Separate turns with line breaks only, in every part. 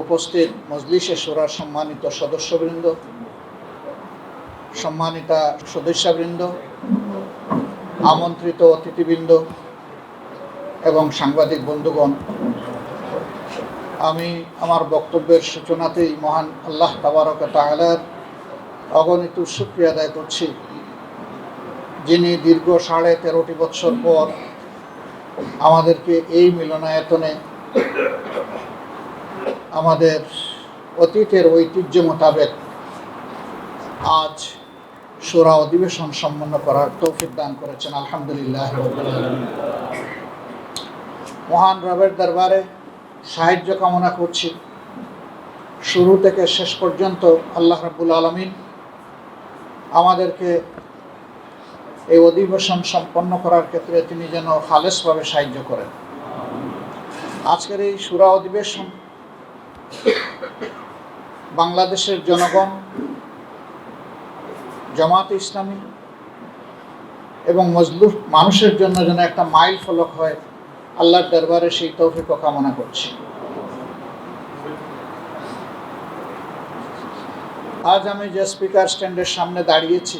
উপস্থিত মজলিসে শুরার সম্মানিত সদস্যবৃন্দ, সম্মানিতা সদস্যবৃন্দ, আমন্ত্রিত অতিথিবৃন্দ এবং সাংবাদিক বন্ধুগণ, আমি আমার বক্তব্যের সূচনাতেই মহান আল্লাহ তাবারক ওয়া তাআলার অগণিত শুকরিয়া আদায় করছি, যিনি দীর্ঘ 13.5 বৎসর পর আমাদেরকে এই মিলনায়তনে আমাদের অতীতের ঐতিহ্য মোতাবেক আজ শূরা অধিবেশন সম্পন্ন করার তৌফিক দান করেছেন। আলহামদুলিল্লাহ। মহান রবের দরবারে সাহায্য কামনা করছি, শুরু থেকে শেষ পর্যন্ত আল্লাহ রাব্বুল আলামিন আমাদেরকে এই অধিবেশন সম্পন্ন করার ক্ষেত্রে তিনি যেন খালেসভাবে সাহায্য করেন। আজকের এই শূরা অধিবেশন বাংলাদেশের জনগণ, জামাত ইসলামী এবং মজলুম মানুষের জন্য যেন একটা মাইল ফলক হয়, আল্লাহর দরবারে সেই তৌফিক কামনা করছি। আজ আমি যে স্পিকার স্ট্যান্ডের সামনে দাঁড়িয়েছি,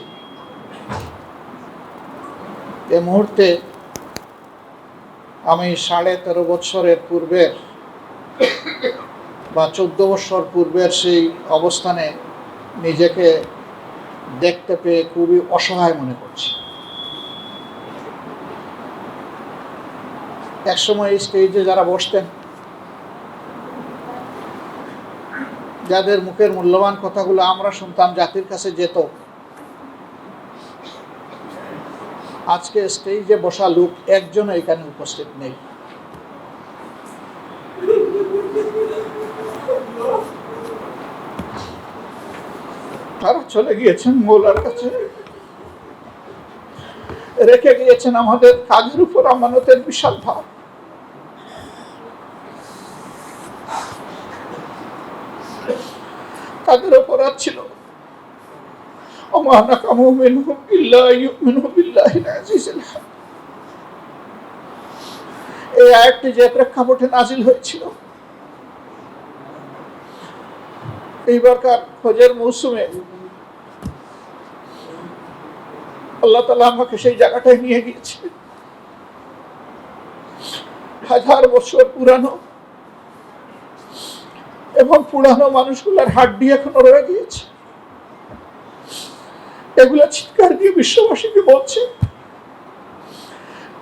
এই মুহূর্তে আমি 13.5 বৎসরের পূর্বের বা 14 বৎসর পূর্বের সেই অবস্থানে নিজেকে দেখতে পেয়ে খুবই অসহায় মনে করছি। একসময় এই স্টেজে যারা বসতেন, যাদের মুখের মূল্যবান কথাগুলো আমরা শুনতাম, জাতির কাছে যেত, আজকে স্টেজে বসা লোক একজনও এখানে উপস্থিত নেই। তারা চলে গিয়েছেন মৌলার কাছে, রেখে গিয়েছেন আমাদের কাজের উপর আমানতের বিশাল ভার। তাদের অপরাধ ছিল এই আয়াতটি যে প্রেক্ষাপটে নাজিল হয়েছিল, এইবারকার হজের মৌসুমে আল্লাহ তাআলা আমাকে সেই জায়গাটায় নিয়ে গিয়েছিলেন। 1000 বছর পুরানো এবং পুরানো মানুষগুলোর হাড্ডি এখনো রয়ে গিয়েছে। এগুলা চিৎকার দিয়ে বিশ্ববাসীকে বলছে,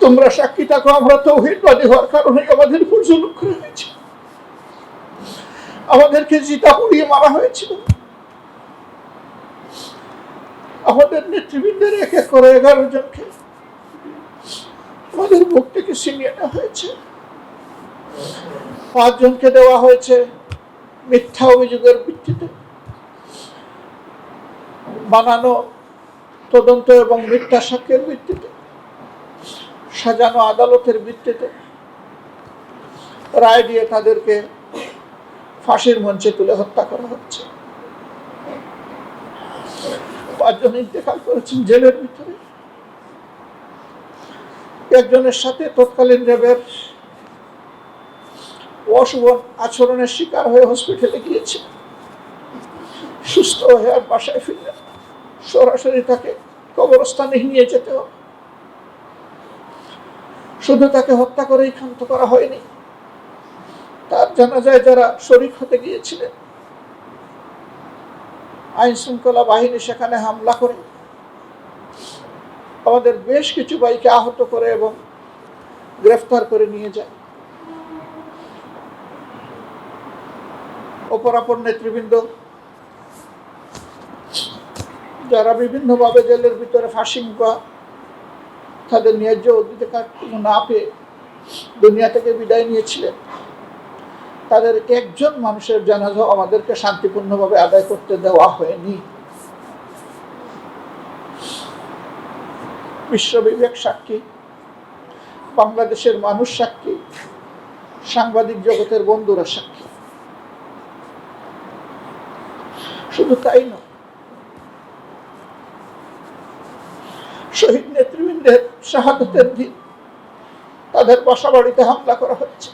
তোমরা সাক্ষী থাকো, আমরা তাওহীদবাদী হওয়ার কারণে আমাদের উপর জুলুম করা হয়েছে, আমাদেরকে জিতা পুড়িয়ে মারা হয়েছিল, আমাদের নেতৃবৃন্দের এক এক করে 11 জনকে আমাদের বুক থেকে ছিনিয়ে নেওয়া হয়েছে। 5 জনকে দেওয়া হয়েছে মিথ্যা অভিযোগের ভিত্তিতে, বানানো তদন্ত এবং মিথ্যা সাক্ষ্যের ভিত্তিতে, সাজানো আদালতের ভিত্তিতে রায় দিয়ে তাদেরকে ফাঁসির মঞ্চে তুলে হত্যা করা হচ্ছে। 5 জন ইন্তেকাল করেছেন জেলের ভিতরে। একজনের সাথে তৎকালীন র্যাবের অশুভ আচরণের শিকার হয়ে হসপিটালে গিয়েছে, সুস্থ হয়ে আর বাসায় ফিরলেন, সরাসরি তাকে কবরস্থানে নিয়ে যেতে হবে। শুধু তাকে হত্যা করেই ক্ষান্ত করা হয়নি, তার জানাজায় যারা শরীক হতে গিয়েছিলেন, আইন শৃঙ্খলা বাহিনী সেখানে হামলা করে আমাদের বেশ কিছু ভাইকে আহত করে এবং গ্রেফতার করে নিয়ে যায়। অপরাপর নেতৃবৃন্দ যারা বিভিন্নভাবে জেলের ভিতরে ফাঁসি মুখা তাদের ন্যায্য অধিকার না পেয়ে দুনিয়া থেকে বিদায় নিয়েছিলেন, তাদের একজন মানুষের জানাজা আমাদেরকে শান্তিপূর্ণভাবে আদায় করতে দেওয়া হয়নি। বিশ্ববিবেক সাক্ষী, বাংলাদেশের মানুষ সাক্ষী, সাংবাদিক জগতের বন্ধুরা সাক্ষী। শুধু তাই নয়, শহীদ নেতৃবৃন্দের শাহাদাতের দিন তাদের বাসা বাড়িতে হামলা করা হচ্ছে,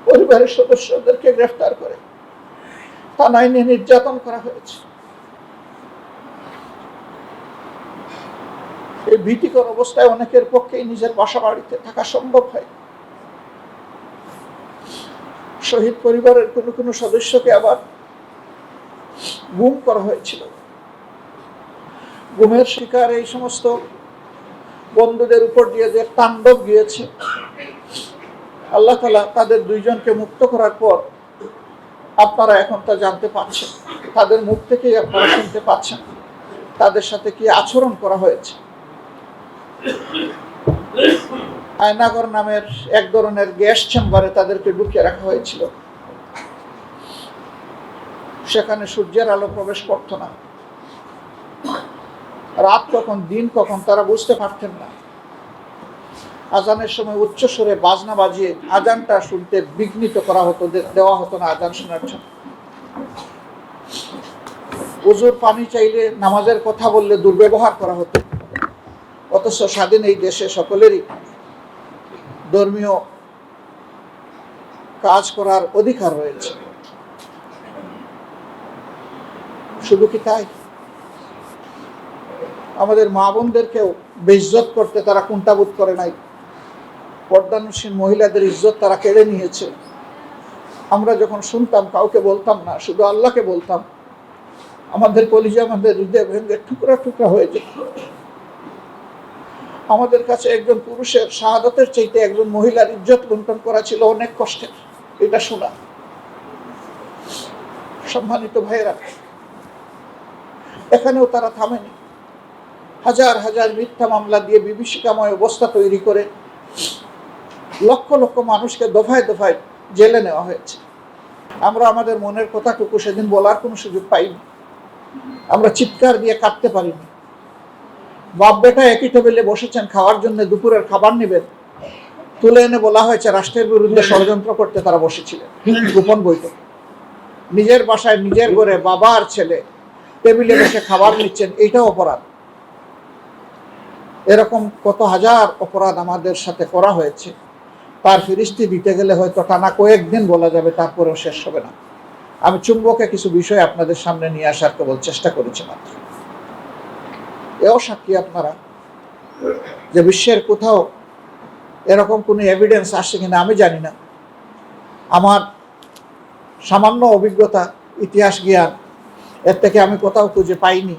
পরিবারের সদস্যদেরকে গ্রেফতার করে থানায় নিয়ে নির্যাতন করা হয়েছে। এই ভীতিকর অবস্থায় অনেকের পক্ষেই নিজের বাসা বাড়িতে থাকা সম্ভব হয়। শহীদ পরিবারের কোনো কোনো সদস্যকে আবার গুম করা হয়েছিল। গুমের শিকার এই সমস্ত বন্ধুদের উপর দিয়ে যে তাণ্ডব গিয়েছে, আল্লাহ তাআলা তাদের দুইজনকে মুক্ত করার পর আপনারা এখন তা জানতে পাচ্ছেন, তাদের মুখ থেকেই আপনারা শুনতে পাচ্ছেন তাদের সাথে কি আচরণ করা হয়েছে। আয়নাগর নামের এক ধরনের গ্যাস চেম্বারে তাদেরকে ঢুকিয়ে রাখা হয়েছিল। সেখানে সূর্যের আলো প্রবেশ করত না। রাত কখন দিন কখন তারা বুঝতে পারতেন না। আজানের সময় উচ্চ সুরে বাজনা বাজিয়ে আজানটা শুনতে বিঘ্নিত করা হতো, দেওয়া হতো না আজান শোনার জন্য। ওযুর পানি চাইলে, নামাজের কথা বললে দুর্ব্যবহার করা হতো। অথচ স্বাধীন এই দেশে সকলেরই ধর্মীয় কাজ করার অধিকার রয়েছে। শুধু কি তাই, আমাদের মা বোনদেরকেও বেইজ্জত করতে তারা কুণ্ঠাবোধ করে নাই। পর্দানুসীন মহিলাদের ইজ্জত তারা কেড়ে নিয়েছে। আমরা যখন শুনতাম কাউকে বলতাম না, শুধু আল্লাহকে বলতাম, আমাদের কলিজা, আমাদের হৃদয় ভেঙে টুকরা টুকরা হয়ে যেত। আমাদের কাছে একজন পুরুষের শাহাদাতের চাইতে একজন মহিলার ইজ্জত লুণ্ঠন করা ছিল অনেক কষ্টের, এটা শোনা। সম্মানিত ভাইয়েরা, এখানেও তারা থামেনি। হাজার হাজার মিথ্যা মামলা দিয়ে বিভীষিকাময় অবস্থা তৈরি করে লক্ষ লক্ষ মানুষকে দফায় দফায় জেলে নেওয়া হয়েছে। আমরা আমাদের মনের কথাটুকু সেদিন বলার কোনো সুযোগ পাইনি। আমরা চিৎকার দিয়ে কাঁদতে পারিনি। বাপ বেটা একই টেবিলে বসেছেন খাওয়ার জন্য, দুপুরের খাবার নেবেন, তুলে এনে বলা হয়েছে রাষ্ট্রের বিরুদ্ধে ষড়যন্ত্র করতে তারা বসেছিলেন গোপন বৈঠক। নিজের বাসায় নিজের ঘরে বাবা আর ছেলে টেবিলে বসে খাবার নিচ্ছেন, এইটাও অপরাধ। এরকম কত হাজার অপরাধ আমাদের সাথে করা হয়েছে, তার ফিরিস্তি দিতে গেলে হয়তো টানা কয়েকদিন বলা যাবে, তারপরেও শেষ হবে না। আমি চুম্বকে কিছু বিষয় আপনাদের সামনে নিয়ে আসার কেবল চেষ্টা করেছি মাত্র। এও সাক্ষী আপনারা যে বিশ্বের কোথাও এরকম কোনো এভিডেন্স আসছে কিনা আমি জানি না। আমার সামান্য অভিজ্ঞতা, ইতিহাস জ্ঞান, এর থেকে আমি কোথাও খুঁজে পাইনি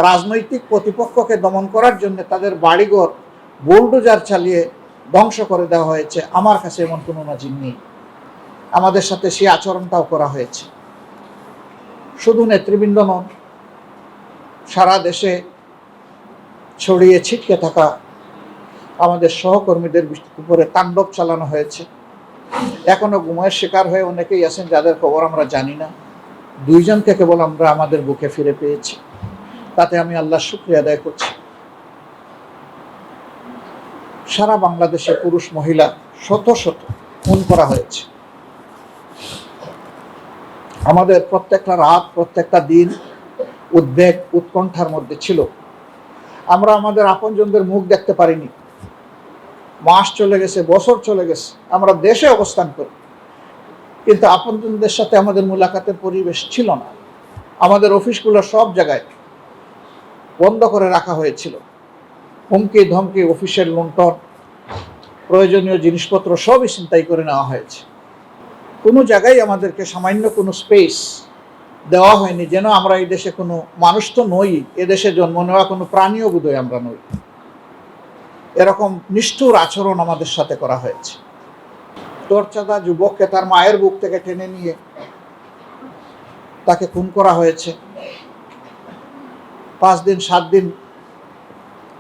রাজনৈতিক প্রতিপক্ষকে দমন করার জন্য তাদের বাড়িঘর বুলডোজার চালিয়ে ধ্বংস করে দেওয়া হয়েছে। আমার কাছে এমন কোনো নজির নেই। আমাদের সাথে সেই আচরণটাও করা হয়েছে। শুধু নেতৃবৃন্দ নন, সারা দেশে ছড়িয়ে ছিটকে থাকা আমাদের সহকর্মীদের উপরে তাণ্ডব চালানো হয়েছে। এখনো গুমের শিকার হয়ে অনেকেই আছেন যাদের খবর আমরা জানি না। দুইজনকে কেবল আমরা আমাদের বুকে ফিরে পেয়েছি, তাতে আমি আল্লাহর শুকরিয়া আদায় করছি। সারা বাংলাদেশে পুরুষ মহিলা শত শত খুন করা হয়েছে। আমাদের প্রত্যেকটা রাত, প্রত্যেকটা দিন উদ্বেগ, উৎকণ্ঠার মধ্যে ছিল। আমরা আমাদের আপনজনদের মুখ দেখতে পারিনি। মাস চলে গেছে, বছর চলে গেছে, আমরা দেশে অবস্থান করি, কিন্তু আপনজনদের সাথে আমাদের মুলাকাতের পরিবেশ ছিল না। আমাদের অফিসগুলো সব জায়গায় বন্ধ করে রাখা হয়েছিল। হুমকি ধমকি, অফিসের লুণ্ঠন, প্রয়োজনীয় জিনিসপত্র সবই ছিনতাই করে নেওয়া হয়েছে। কোনো জায়গায় আমাদেরকে সামান্য কোনো স্পেস দেওয়া হয়নি, যেন আমরা এই দেশে কোনো মানুষ তো নই, এদেশে জন্ম নেওয়া কোনো প্রাণীও বোধহয় আমরা নই। এরকম নিষ্ঠুর আচরণ আমাদের সাথে করা হয়েছে। তোরচাঁদা যুবককে তার মায়ের বুক থেকে টেনে নিয়ে তাকে খুন করা হয়েছে। 5 দিন 7 দিন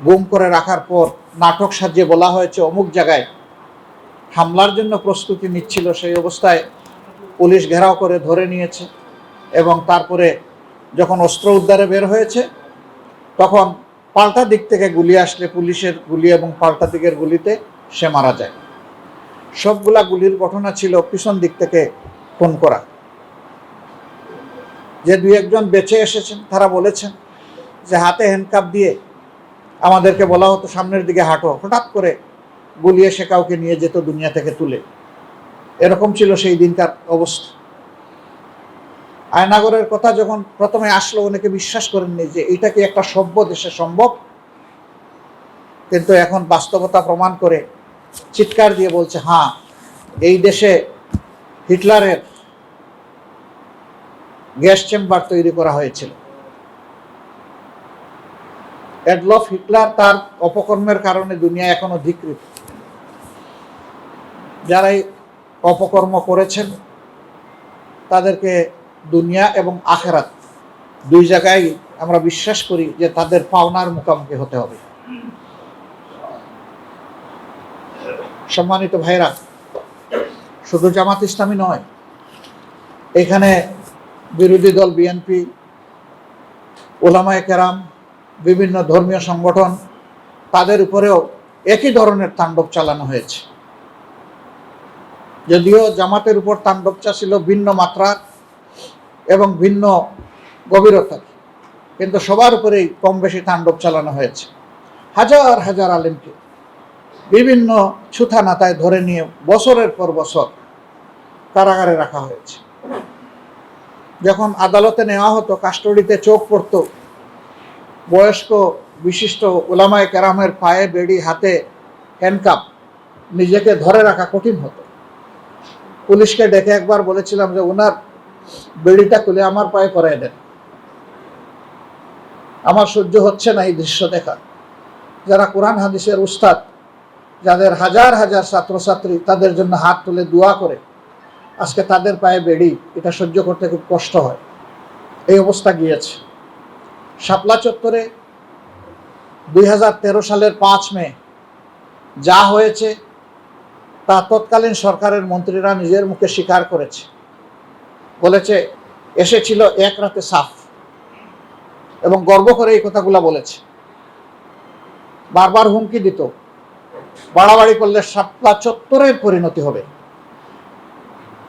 গুম করে রাখার পর নাটক সাজিয়ে বলা হয়েছে অমুক জায়গায় হামলার জন্য প্রস্তুতি নিচ্ছিল। সেই অবস্থায় পুলিশ ঘেরাও করে ধরে নিয়েছে এবং তারপরে যখন অস্ত্র উদ্ধারে বের হয়েছে তখন পাল্টা দিক থেকে গুলি আসলে পুলিশের গুলি এবং পাল্টা দিকের গুলিতে সে মারা যায়। সবগুলা গুলির ঘটনা ছিল পিছন দিক থেকে খুন করা। যে 2-1 বেঁচে এসেছেন তারা বলেছেন যে হাতে হ্যান্ডকাপ দিয়ে আমাদেরকে বলা হতো সামনের দিকে হাঁটো, হঠাৎ করে গুলি এসে কাউকে নিয়ে যেত দুনিয়া থেকে তুলে। এরকম ছিল সেই দিনকার অবস্থা। আয়নাগরের কথা যখন প্রথমে আসলো, অনেকে বিশ্বাস করেননি যে এটা কি একটা সভ্য দেশে সম্ভব, কিন্তু এখন বাস্তবতা প্রমাণ করে চিৎকার দিয়ে বলছে, হ্যাঁ, এই দেশে হিটলারের গ্যাস চেম্বার তৈরি করা হয়েছিল। অ্যাডলফ হিটলার তার অপকর্মের কারণে দুনিয়া এখনো ধিক্কৃত। যারা এই অপকর্ম করেছেন তাদেরকে দুনিয়া এবং আখেরাত দুই জায়গায় আমরা বিশ্বাস করি যে তাদের পাওনার মুখোমুখি হতে হবে। সম্মানিত ভাইরা, শুধু জামাত ইসলামী নয়, এখানে বিরোধী দল বিএনপি, উলামায়ে কেরাম, বিভিন্ন ধর্মীয় সংগঠন, তাদের উপরেও একই ধরনের তাণ্ডব চালানো হয়েছে। যদিও জামাতের উপর তাণ্ডবটা ছিল ভিন্ন মাত্রার এবং ভিন্ন গভীরতার, কিন্তু সবার উপরেই কম বেশি তাণ্ডব চালানো হয়েছে। হাজার হাজার আলেমকে বিভিন্ন ছুথা নাতায় ধরে নিয়ে বছরের পর বছর কারাগারে রাখা হয়েছে। যখন আদালতে নেওয়া হতো, কাস্টডিতে চোখ পড়তো, বয়স্ক বিশিষ্ট উলামায়ে কেরামের পায়ে বেড়ি, হাতে হ্যান্ডকাপ, নিজেকে ধরে রাখা কঠিন হতো। পুলিশকে ডেকে একবার বলেছিলাম যে ওনার বেড়িটা খুলে আমার পায়ে পরায় দেন, আমার সহ্য হচ্ছে না এই দৃশ্য দেখা। যারা কোরআন হাদিসের উস্তাদ, যাদের হাজার হাজার ছাত্রছাত্রী তাদের জন্য হাত তুলে দোয়া করে, আজকে তাদের পায়ে বেড়ি, এটা সহ্য করতে খুব কষ্ট হয়। এই অবস্থা গিয়েছে। শাপলা চত্বরে 2013 সালের 5 মে যা হয়েছে তা তৎকালীন সরকারের মন্ত্রীরা নিজের মুখে স্বীকার করেছে। বলেছে এসেছিল এক রাতে সাফ, এবং গর্ব করে এই কথাগুলো বলেছে। বারবার হুমকি দিত, বাড়াবাড়ি করলে শাপলা চত্বরের পরিণতি হবে।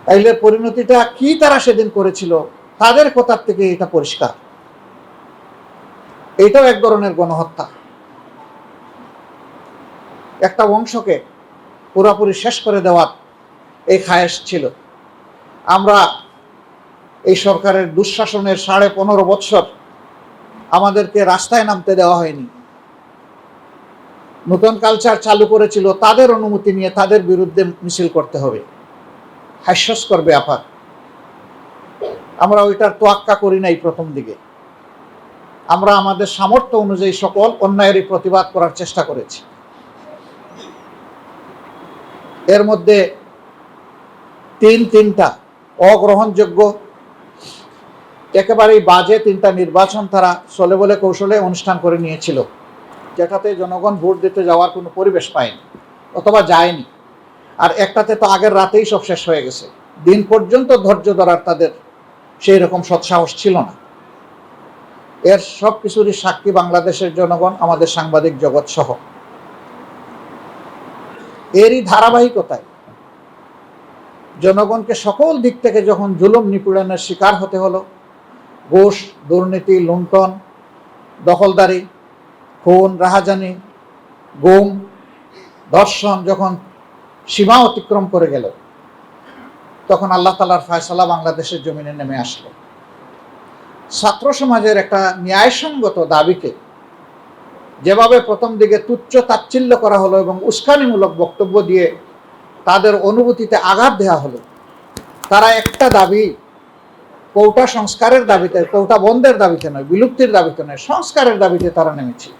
তাইলে পরিণতিটা কি তারা সেদিন করেছিল, তাদের কথার থেকে এটা পরিষ্কার। এইটাও এক ধরনের গণহত্যা। একটা বংশকে পুরোপুরি শেষ করে দেওয়ার এই খায়েশ ছিল। আমরা এই সরকারের দুঃশাসনের 15.5 বছর আমাদেরকে রাস্তায় নামতে দেওয়া হয়নি। নতুন কালচার চালু করেছিল, তাদের অনুমতি নিয়ে তাদের বিরুদ্ধে মিছিল করতে হবে। হাস্যস্কর ব্যাপার। আমরা ওইটার তোয়াক্কা করি নাই প্রথম দিকে। আমরা আমাদের সামর্থ্য অনুযায়ী সকল অন্যায়েরই প্রতিবাদ করার চেষ্টা করেছি। এর মধ্যে তিনটা অগ্রহণযোগ্য, একেবারেই বাজে 3টা নির্বাচন তারা চলে বলে কৌশলে অনুষ্ঠান করে নিয়েছিল, যেটাতে জনগণ ভোট দিতে যাওয়ার কোনো পরিবেশ পায়নি অথবা যায়নি। আর একটাতে তো আগের রাতেই সব শেষ হয়ে গেছে। দিন পর্যন্ত ধৈর্য ধরার তাদের সেই রকম সৎসাহস ছিল না। এর সব কিছুরই সাক্ষী বাংলাদেশের জনগণ, আমাদের সাংবাদিক জগৎ সহ। এরই ধারাবাহিকতায় জনগণকে সকল দিক থেকে যখন জুলুম নিপীড়নের শিকার হতে হলো, ঘুষ, দুর্নীতি, লুণ্ঠন, দখলদারি, খুন, রাহাজানি, গুম, ধর্ষণ যখন সীমা অতিক্রম করে গেল, তখন আল্লাহ তাআলার ফয়সালা বাংলাদেশের জমিনে নেমে আসলো। ছাত্র সমাজের একটা ন্যায়সঙ্গত দাবিকে যেভাবে প্রথম দিকে তুচ্ছ তাচ্ছিল্য করা হলো এবং উস্কানিমূলক বক্তব্য দিয়ে তাদের অনুভূতিতে আঘাত দেওয়া হলো, তারা একটা দাবি, কোটা সংস্কারের দাবিতে, কোটা বন্ধের দাবিতে নয়, বিলুপ্তির দাবিতে নয়, সংস্কারের দাবিতে তারা নেমেছে।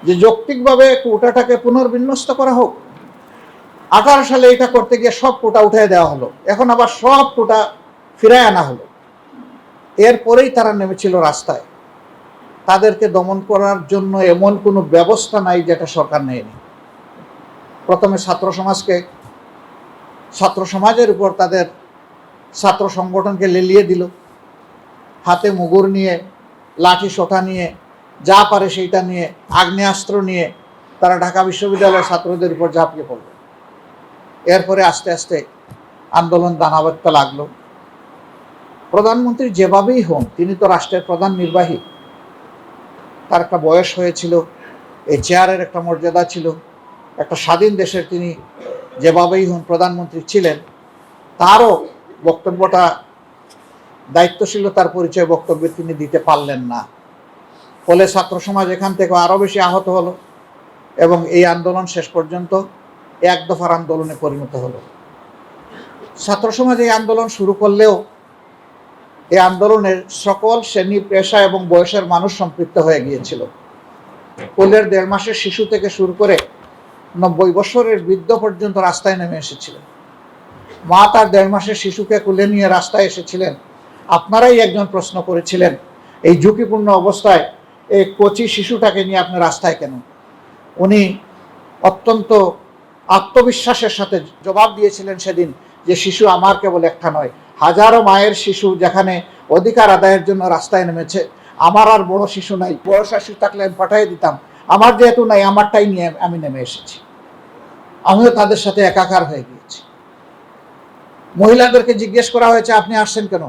যে যৌক্তিকভাবে কোটাটাকে পুনর্বিন্যস্ত করা হোক। 18 সালে এটা করতে গিয়ে সব কোটা উঠিয়ে দেওয়া হলো, এখন আবার সব কোটা ফিরায় আনা হলো। এরপরেই তারা নেমেছিল রাস্তায়। তাদেরকে দমন করার জন্য এমন কোনো ব্যবস্থা নাই যেটা সরকার নেয়নি। প্রথমে ছাত্র সমাজের উপর তাদের ছাত্র সংগঠনকে লেলিয়ে দিল, হাতে মুগুর নিয়ে, লাঠি সোঁটা নিয়ে, যা পারে সেইটা নিয়ে, আগ্নেয়াস্ত্র নিয়ে তারা ঢাকা বিশ্ববিদ্যালয়ের ছাত্রদের উপর ঝাঁপিয়ে পড়ল। এরপরে আস্তে আস্তে আন্দোলন দানা বাঁধতে লাগলো। প্রধানমন্ত্রী যেভাবেই হন, তিনি তো রাষ্ট্রের প্রধান নির্বাহী, তার একটা বয়স হয়েছিল, এই চেয়ারের একটা মর্যাদা ছিল। একটা স্বাধীন দেশের তিনি যেভাবেই হন প্রধানমন্ত্রী ছিলেন, তারও বক্তব্যটা দায়িত্বশীলতার পরিচয় বক্তব্য তিনি দিতে পারলেন না। ফলে ছাত্র সমাজ এখান থেকে আরও বেশি আহত হলো এবং এই আন্দোলন শেষ পর্যন্ত এক দফার আন্দোলনে পরিণত হলো। ছাত্র সমাজ এই আন্দোলন শুরু করলেও এই আন্দোলনের সকল শ্রেণী, পেশা এবং বয়সের মানুষ সম্পৃক্ত হয়ে গিয়েছিল। কোলের 1.5 মাসের শিশু থেকে শুরু করে 90 বছরের বৃদ্ধ পর্যন্ত রাস্তায় নেমে এসেছিলেন। মা তার 1.5 মাসের শিশুকে কোলে নিয়ে রাস্তায় এসেছিলেন। আপনারাই একজন প্রশ্ন করেছিলেন, এই ঝুঁকিপূর্ণ অবস্থায় এই কচি শিশুটাকে নিয়ে আপনি রাস্তায় কেন? উনি অত্যন্ত আত্মবিশ্বাসের সাথে জবাব দিয়েছিলেন সেদিন যে শিশু আমার কেবল একটা নয়, হাজারো মায়ের শিশু যেখানে অধিকার আদায়ের জন্য রাস্তায় নেমেছে, আমার আর বড় শিশু নাই। বড় শিশু থাকলে আমি পাঠিয়ে দিতাম, আমার যেহেতু নাই আমারটাই নিয়ে আমি নেমে এসেছি। আমিও তাদের সাথে একাকার হয়ে গিয়েছি। মহিলাদেরকে জিজ্ঞেস করা হয়েছে আপনি আসছেন কেন?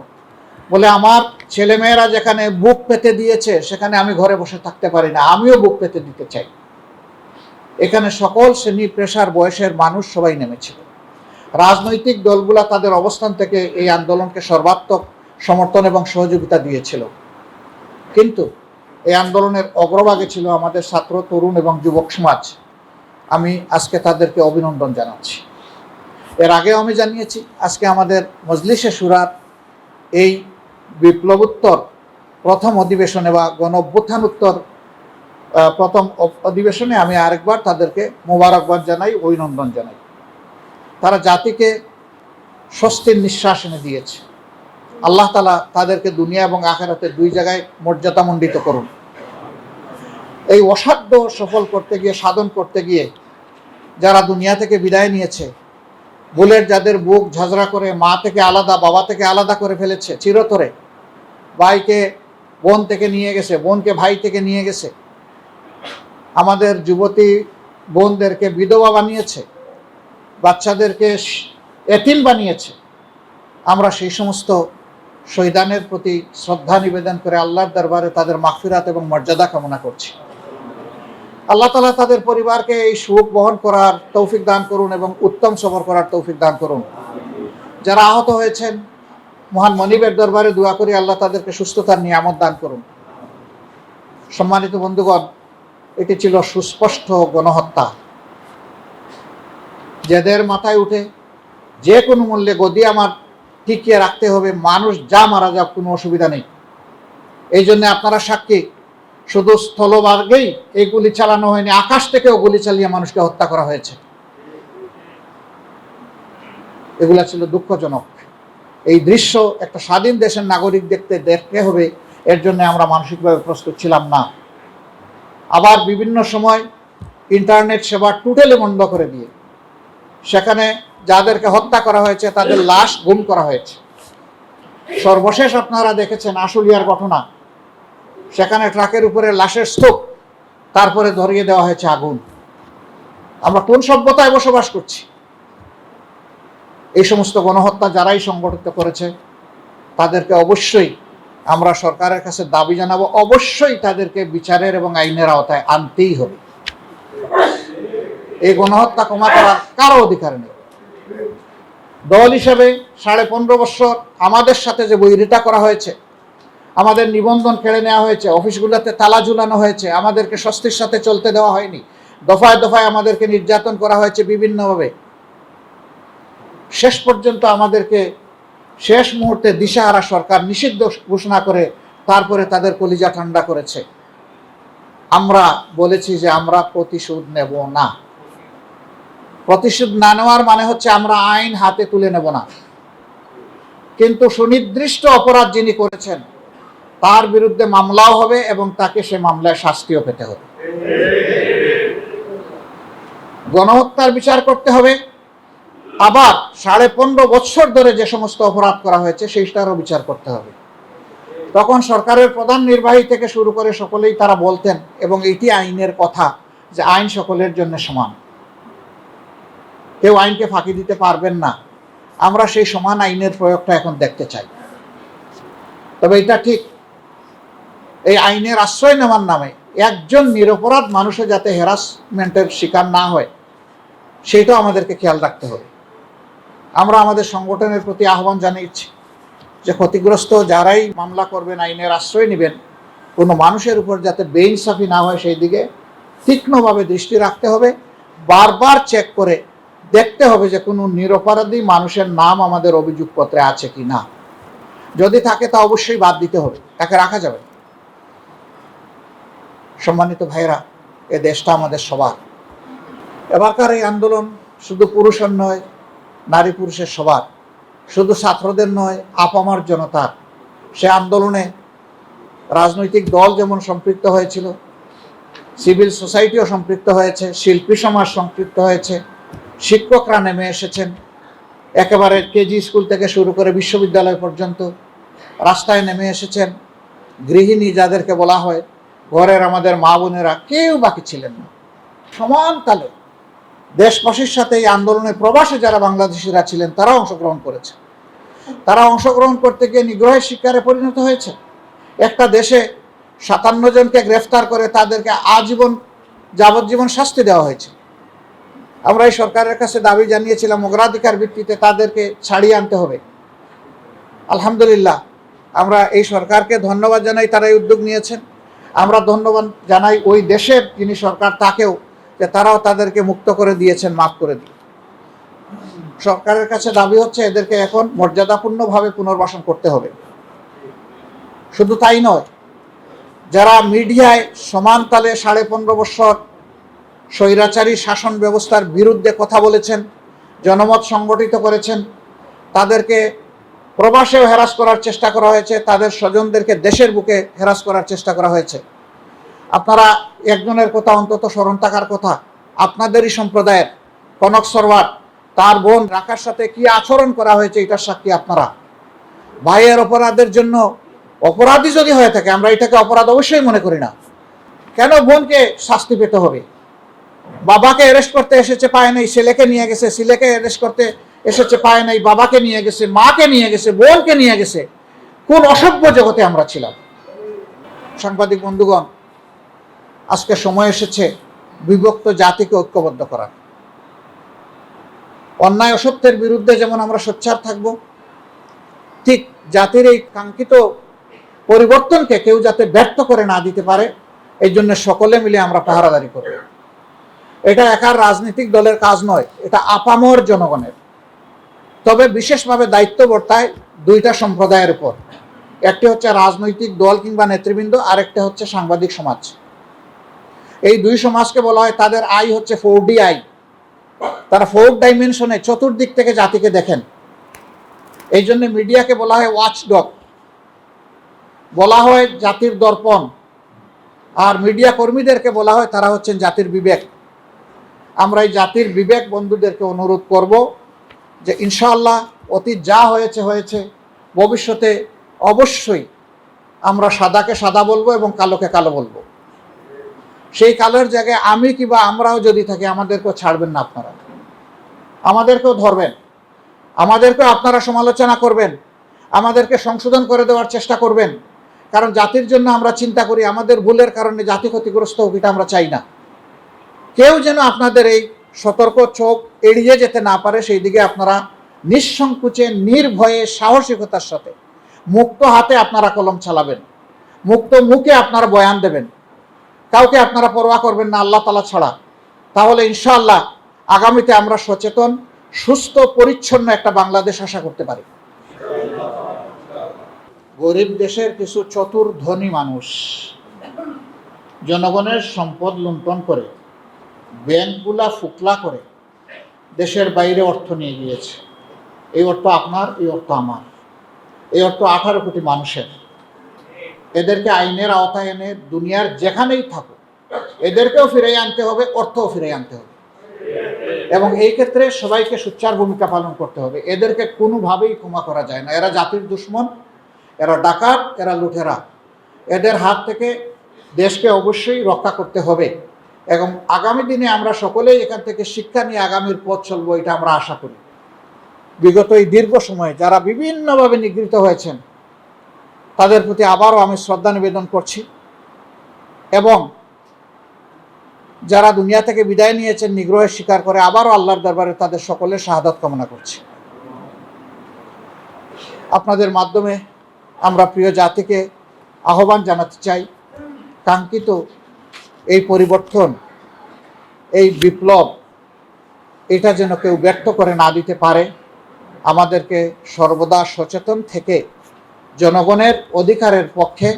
বলে আমার ছেলেমেয়েরা যেখানে বুক পেতে দিয়েছে সেখানে আমি ঘরে বসে থাকতে পারি না, আমিও বুক পেতে দিতে চাই। এখানে সকল শ্রেণী, পেশার, বয়সের মানুষ সবাই নেমেছিল। রাজনৈতিক দলগুলা তাদের অবস্থান থেকে এই আন্দোলনকে সর্বাত্মক সমর্থন এবং সহযোগিতা দিয়েছিল। কিন্তু এই আন্দোলনের অগ্রভাগে ছিল আমাদের ছাত্র, তরুণ এবং যুবক সমাজ। আমি আজকে তাদেরকে অভিনন্দন জানাচ্ছি। এর আগেও আমি জানিয়েছি, আজকে আমাদের মজলিসে শুরার এই বিপ্লবোত্তর প্রথম অধিবেশনে বা গণ অভ্যুত্থানোত্তর প্রথম অধিবেশনে আমি আরেকবার তাদেরকে মোবারকবাদ জানাই, অভিনন্দন জানাই। তারা জাতিকে স্বস্তির নিঃশ্বাস এনে দিয়েছে। আল্লাহ তাআলা তাদেরকে দুনিয়া এবং আখিরাতে 2 জায়গায় মর্যাদামণ্ডিত করুন। এই অসাধ্য সফল করতে গিয়ে, সাধন করতে গিয়ে যারা দুনিয়া থেকে বিদায় নিয়েছে, বুলেট যাদের বুক ঝাঁঝরা করে মা থেকে আলাদা, বাবা থেকে আলাদা করে ফেলেছে চিরতরে, ভাইকে বোন থেকে নিয়ে গেছে, বোনকে ভাই থেকে নিয়ে গেছে, আমাদের যুবতী বোনদেরকে বিধবা বানিয়েছে, বাচ্চাদেরকে এতিম বানিয়েছে। আমরা সেই সমস্ত শহীদানের প্রতি শ্রদ্ধা নিবেদন করে আল্লাহর দরবারে তাদের মাগফিরাত এবং মর্যাদা কামনা করছি। আল্লাহ তাআলা তাদের পরিবারকে এই সুখ বহন করার তৌফিক দান করুন এবং উত্তম সবর করার তৌফিক দান করুন। যারা আহত হয়েছেন, মহান মনিবের দরবারে দোয়া করি আল্লাহ তাদেরকে সুস্থতার নিয়ামত দান করুন। সম্মানিত বন্ধুগণ, এটি ছিল সুস্পষ্ট গণহত্যা। যাদের মাথায় উঠে যে কোনো মূল্যে গদি আমার টিকিয়ে রাখতে হবে, মানুষ যা মারা যাক কোনো অসুবিধা নেই। এই জন্য আপনারা সাক্ষী, শুধু স্থলভাগেই এই গুলি চালানো হয়নি, আকাশ থেকেও গুলি চালিয়ে মানুষকে হত্যা করা হয়েছে। এগুলা ছিল দুঃখজনক। এই দৃশ্য একটা স্বাধীন দেশের নাগরিক দেখতে হবে, এর জন্য আমরা মানসিকভাবে প্রস্তুত ছিলাম না। আবার বিভিন্ন সময় ইন্টারনেট সেবা টোটালি বন্ধ করে দিয়ে সেখানে যাদেরকে হত্যা করা হয়েছে তাদের লাশ গুম করা হয়েছে। সর্বশেষ আপনারা দেখেছেন আশুলিয়ার ঘটনা, সেখানে ট্রাকের উপরে লাশের স্তূপ, তারপরে ধরিয়ে দেওয়া হয়েছে আগুন। আমরা কোন সভ্যতায় বসবাস করছি? এই সমস্ত গণহত্যা যারাই সংগঠিত করেছে তাদেরকে অবশ্যই আমরা সরকারের কাছে দাবি জানাবো, অবশ্যই তাদেরকে বিচারের এবং আইনের আওতায় আনতেই হবে। এই গণহত্যা ক্ষমা করার কারো অধিকার নেই। দল হিসেবে 15.5 বছর আমাদের সাথে যে বৈরিতা করা হয়েছে, আমাদের নিবন্ধন কেড়ে নেওয়া হয়েছে, অফিসগুলোতে তালা ঝুলানো হয়েছে, আমাদেরকে স্বস্তির সাথে চলতে দেওয়া হয়নি, দফায় দফায় আমাদেরকে নির্যাতন করা হয়েছে বিভিন্নভাবে। শেষ পর্যন্ত আমাদেরকে শেষ মুহূর্তে দিশাহারা সরকার নিষিদ্ধ ঘোষণা করে তারপরে তাদের কলিজা ঠান্ডা করেছে। আমরা বলেছি যে আমরা প্রতিশোধ নেব না। প্রতিশোধ না নেওয়ার মানে হচ্ছে আমরা আইন হাতে তুলে নেব না, কিন্তু সুনির্দিষ্ট অপরাধ যিনি করেছেন তার বিরুদ্ধে মামলাও হবে এবং তাকে সে মামলায় শাস্তিও পেতে হবে। গণহত্যার বিচার করতে হবে, আবার 15.5 বছর ধরে যে সমস্ত অপরাধ করা হয়েছে সেইটারও বিচার করতে হবে। তখন সরকারের প্রধান নির্বাহী থেকে শুরু করে সকলেই তারা বলতেন, এবং এটি আইনের কথা, যে আইন সকলের জন্য সমান, কেউ আইনকে ফাঁকি দিতে পারবেন না। আমরা সেই সমান আইনের প্রয়োগটা এখন দেখতে চাই। তবে এটা ঠিক, এই আইনের আশ্রয় নেওয়ার নামে একজন নিরপরাধ মানুষে যাতে হ্যারাসমেন্টের শিকার না হয় সেটাও আমাদেরকে খেয়াল রাখতে হবে। আমরা আমাদের সংগঠনের প্রতি আহ্বান জানিয়েছি যে ক্ষতিগ্রস্ত যারাই মামলা করবেন, আইনের আশ্রয় নেবেন, কোনো মানুষের উপর যাতে বেইনসাফি না হয় সেই দিকে তীক্ষ্ণভাবে দৃষ্টি রাখতে হবে। বারবার চেক করে দেখতে হবে যে কোনো নিরপরাধী মানুষের নাম আমাদের অভিযোগপত্রে আছে কি না। যদি থাকে তা অবশ্যই বাদ দিতে হবে, তাকে রাখা যাবে। সম্মানিত ভাইরা, এ দেশটা আমাদের সবার। এবারকার এই আন্দোলন শুধু পুরুষের নয়, নারী পুরুষের সবার, শুধু ছাত্রদের নয়, আপামার জনতার। সে আন্দোলনে রাজনৈতিক দল যেমন সম্পৃক্ত হয়েছিল, সিভিল সোসাইটিও সম্পৃক্ত হয়েছে, শিল্পী সমাজ সম্পৃক্ত হয়েছে, শিক্ষকরা নেমে এসেছেন, একেবারে কেজি স্কুল থেকে শুরু করে বিশ্ববিদ্যালয় পর্যন্ত রাস্তায় নেমে এসেছেন। গৃহিণী যাদেরকে বলা হয়, ঘরের আমাদের মা বোনেরা, কেউ বাকি ছিলেন না। সমানকালে দেশবাসীর সাথে এই আন্দোলনে প্রবাসে যারা বাংলাদেশিরা ছিলেন তারা অংশগ্রহণ করেছে। তারা অংশগ্রহণ করতে গিয়ে নিগ্রহের শিকারে পরিণত হয়েছে। একটা দেশে 57 জনকে গ্রেফতার করে তাদেরকে আজীবন যাবজ্জীবন শাস্তি দেওয়া হয়েছে। আমরা এই সরকারের কাছে দাবি জানিয়েছিলাম অগ্রাধিকার ভিত্তিতে তাদেরকে ছাড়িয়ে আনতে হবে। আলহামদুলিল্লাহ, আমরা এই সরকারকে ধন্যবাদ জানাই, তারা এই উদ্যোগ নিয়েছেন। আমরা ধন্যবাদ জানাই ওই দেশের যিনি সরকার তাকেও, যে তারাও তাদেরকে মুক্ত করে দিয়েছেন, মাফ করে দিয়ে। সরকারের কাছে দাবি হচ্ছে এদেরকে এখন মর্যাদাপূর্ণভাবে পুনর্বাসন করতে হবে। শুধু তাই নয়, যারা মিডিয়ায় সমানতালে 15.5 বছর স্বৈরাচারী শাসন ব্যবস্থার বিরুদ্ধে কথা বলেছেন, জনমত সংগঠিত করেছেন, তাদেরকে প্রবাসেও হেরাস করার চেষ্টা করা হয়েছে, তাদের স্বজনদেরকে দেশের বুকে হেরাস করার চেষ্টা করা হয়েছে। আপনারা একজনের কথা অন্তত স্মরণ থাকার কথা, আপনাদেরই সম্প্রদায়ের কনক সরওয়ার, তার বোন রাকার সাথে কি আচরণ করা হয়েছে এটার সাক্ষী আপনারা। ভাইয়ের অপরাধের জন্য অপরাধী যদি হয়ে থাকে, আমরা এটাকে অপরাধ অবশ্যই মনে করি না, কেন বোনকে শাস্তি পেতে হবে? বাবাকে অ্যারেস্ট করতে এসেছে, পায় নাই, ছেলেকে নিয়ে গেছে, ছেলেকে অ্যারেস্ট করতে এসেছে, পায় নাই, বাবাকে নিয়ে গেছে, মাকে নিয়ে গেছে, বোনকে নিয়ে গেছে। কোন অসভ্য জগতে আমরা ছিলাম? সাংবাদিক বন্ধুগণ, আজকে সময় এসেছে বিভক্ত জাতিকে ঐক্যবদ্ধ করার। অন্যায় অসত্যের বিরুদ্ধে যেমন আমরা সোচ্চার থাকব, ঠিক জাতির এই কাঙ্ক্ষিত পরিবর্তনকে কেউ যাতে ব্যর্থ করে না দিতে পারে, এই জন্য সকলে মিলে আমরা পাহারাদারি করব। এটা একার রাজনৈতিক দলের কাজ নয়, এটা আপামর জনগণের। তবে বিশেষভাবে দায়িত্ব বর্তায় দুইটা সম্প্রদায়ের উপর। একটি হচ্ছে রাজনৈতিক দল কিংবা নেতৃবৃন্দ, আরেকটা হচ্ছে সাংবাদিক সমাজ। এই দুই সমাজকে বলা হয়, তাদের আই হচ্ছে 4D আই। তারা 4 ডাইমেনশনে চতুর্দিক থেকে জাতিকে দেখেন। এই জন্য মিডিয়াকে বলা হয় ওয়াচডগ, বলা হয় জাতির দর্পণ, আর মিডিয়া কর্মীদেরকে বলা হয় তারা হচ্ছেন জাতির বিবেক। আমরা এই জাতির বিবেক বন্ধুদেরকে অনুরোধ করব যে ইনশাআল্লাহ অতীত যা হয়েছে হয়েছে, ভবিষ্যতে অবশ্যই আমরা সাদাকে সাদা বলবো এবং কালোকে কালো বলবো। সেই কালোর জায়গায় আমি কিংবা আমরাও যদি থাকি, আমাদেরকেও ছাড়বেন না আপনারা, আমাদেরকেও ধরবেন, আমাদেরকেও আপনারা সমালোচনা করবেন, আমাদেরকে সংশোধন করে দেওয়ার চেষ্টা করবেন। কারণ জাতির জন্য আমরা চিন্তা করি, আমাদের ভুলের কারণে জাতি ক্ষতিগ্রস্ত হোক, এটা আমরা চাই না। কেউ যেন আপনাদের এই সতর্ক চোখ এড়িয়ে যেতে না পারে, সেই দিকে আপনারা নিঃসংকোচে, নির্ভয়ে, সাহসিকতার সাথে মুক্ত হাতে আপনারা কলম চালাবেন, মুক্ত মুখে আপনারা বয়ান দেবেন, কাউকে আপনারা পরোয়া করবেন না আল্লাহ তাআলা ছাড়া। তাহলে ইনশাআল্লাহ আগামীতে আমরা সচেতন, সুস্থ, পরিচ্ছন্ন একটা বাংলাদেশ আশা করতে পারি। গরিব দেশের কিছু চতুর ধনী মানুষ জনগণের সম্পদ লুণ্ঠন করে, ব্যাংকগুলা ফুকলা করে দেশের বাইরে অর্থ নিয়ে গিয়েছে। এই অর্থ আপনার, এই অর্থ আমার, এই অর্থ 18 কোটি মানুষের। এদেরকে আইনের আওতায় এনে দুনিয়ার যেখানেই থাকুক এদেরকেও ফিরিয়ে আনতে হবে, অর্থও ফিরিয়ে আনতে হবে, এবং এই ক্ষেত্রে সবাইকে সোচ্চার ভূমিকা পালন করতে হবে। এদেরকে কোনোভাবেই ক্ষমা করা যায় না। এরা জাতির দুশ্মন, এরা ডাকাত, এরা লুটেরা। এদের হাত থেকে দেশকে অবশ্যই রক্ষা করতে হবে, এবং আগামী দিনে আমরা সকলেই এখান থেকে শিক্ষা নিয়ে আগামীর পথ চলবো, এটা আমরা আশা করি। বিগত এই দীর্ঘ সময়ে যারা বিভিন্নভাবে নিগৃহীত হয়েছেন, তাদের প্রতি আবারও আমি শ্রদ্ধা নিবেদন করছি, এবং যারা দুনিয়া থেকে বিদায় নিয়েছেন নিগ্রহের শিকার করে, আবারও আল্লাহর দরবারে তাদের সকলের শাহাদাত কামনা করছি। আপনাদের মাধ্যমে আমরা প্রিয় জাতিকে আহ্বান জানাতে চাই, কাঙ্ক্ষিত এই পরিবর্তন, এই বিপ্লব, এটা যেন কেউ ব্যর্থ করে না দিতে পারে। আমাদেরকে সর্বদা সচেতন থেকে জনগণের অধিকারের পক্ষে,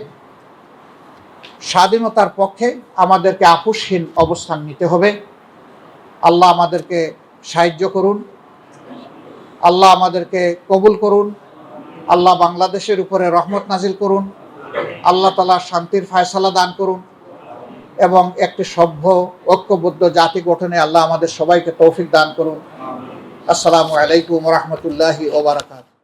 স্বাধীনতার পক্ষে আমাদেরকে আপোষহীন অবস্থান নিতে হবে। আল্লাহ আমাদেরকে সাহায্য করুন, আল্লাহ আমাদেরকে কবুল করুন, আল্লাহ বাংলাদেশের উপরে রহমত নাজিল করুন, আল্লাহ তাআলা শান্তির ফয়সালা দান করুন এবং একটি সভ্য ঐক্যবদ্ধ জাতি গঠনে আল্লাহ আমাদের সবাইকে তৌফিক দান করুন। আসসালামু আলাইকুম ওয়া রাহমাতুল্লাহি ওয়া বারাকাতুহু।